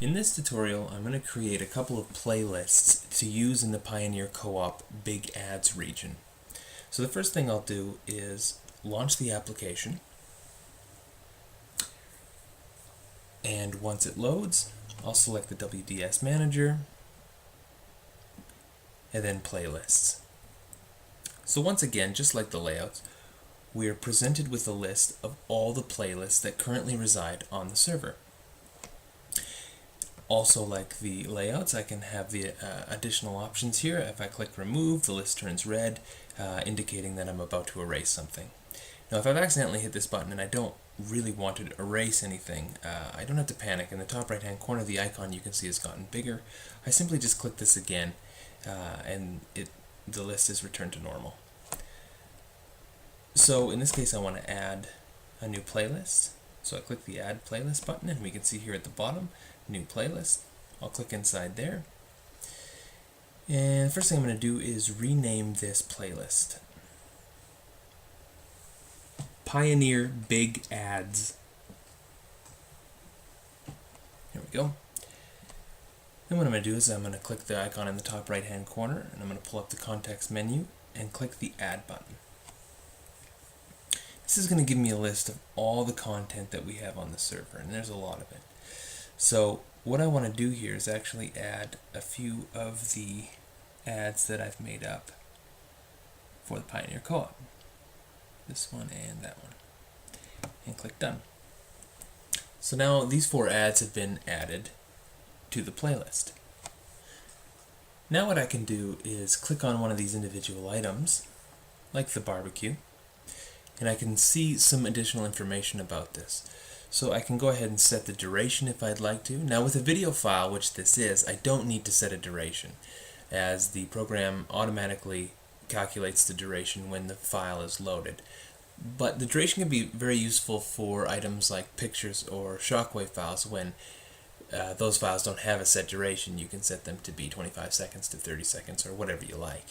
In this tutorial, I'm going to create a couple of playlists to use in the Pioneer Co-op Big Ads region. So the first thing I'll do is launch the application, and once it loads, I'll select the WDS Manager, and then Playlists. So once again, just like the layouts, we are presented with a list of all the playlists that currently reside on the server. Also, like the layouts, I can have the additional options here. If I click remove, the list turns red, indicating that I'm about to erase something. Now, if I've accidentally hit this button and I don't really want to erase anything, I don't have to panic. In the top right hand corner, the icon you can see has gotten bigger. I simply just click this again, and the list is returned to normal. So in this case, I want to add a new playlist. So I click the Add Playlist button, and we can see here at the bottom, New Playlist. I'll click inside there. And the first thing I'm going to do is rename this playlist Pioneer Big Ads. There we go. Then what I'm going to do is I'm going to click the icon in the top right hand corner, and I'm going to pull up the context menu and click the Add button. This is going to give me a list of all the content that we have on the server, and there's a lot of it. So what I want to do here is actually add a few of the ads that I've made up for the Pioneer Co-op. This one and that one. And click Done. So now these 4 ads have been added to the playlist. Now what I can do is click on one of these individual items, like the barbecue, and I can see some additional information about this. So I can go ahead and set the duration if I'd like to. Now with a video file, which this is, I don't need to set a duration, as the program automatically calculates the duration when the file is loaded. But the duration can be very useful for items like pictures or shockwave files. When those files don't have a set duration, you can set them to be 25 seconds to 30 seconds or whatever you like.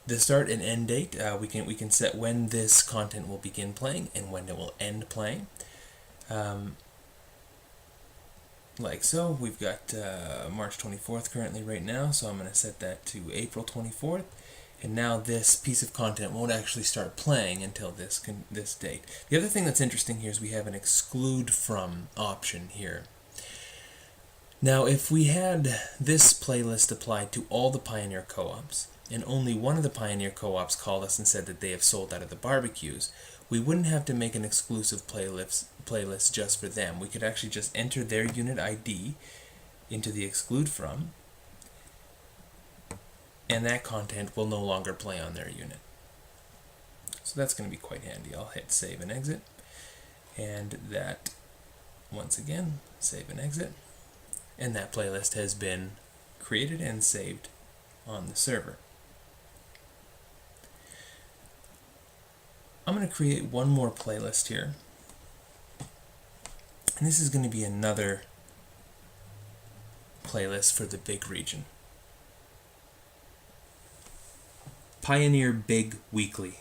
The start and end date, we can set when this content will begin playing and when it will end playing. Like so, we've got March 24th currently right now, so I'm going to set that to April 24th. And now this piece of content won't actually start playing until this date. The other thing that's interesting here is we have an exclude from option here. Now, if we had this playlist applied to all the Pioneer co-ops, and only one of the Pioneer co-ops called us and said that they have sold out of the barbecues, we wouldn't have to make an exclusive playlist just for them. We could actually just enter their unit ID into the exclude from, and that content will no longer play on their unit. So that's going to be quite handy. I'll hit save and exit, and that, once again, save and exit, and that playlist has been created and saved on the server. I'm going to create one more playlist here, and this is going to be another playlist for the big region. Pioneer Big Weekly.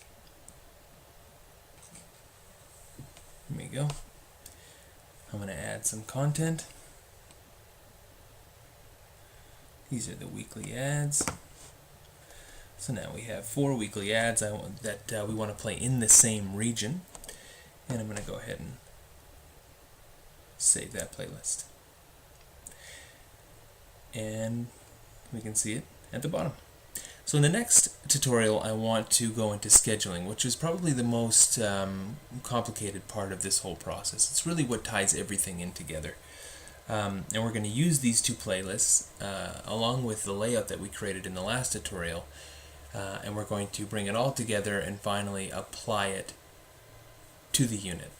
There we go. I'm going to add some content. These are the weekly ads. So now we have 4 weekly ads that we want to play in the same region. And I'm going to go ahead and save that playlist. And we can see it at the bottom. So in the next tutorial, I want to go into scheduling, which is probably the most complicated part of this whole process. It's really what ties everything in together. And we're going to use these 2 playlists along with the layout that we created in the last tutorial, and we're going to bring it all together and finally apply it to the unit.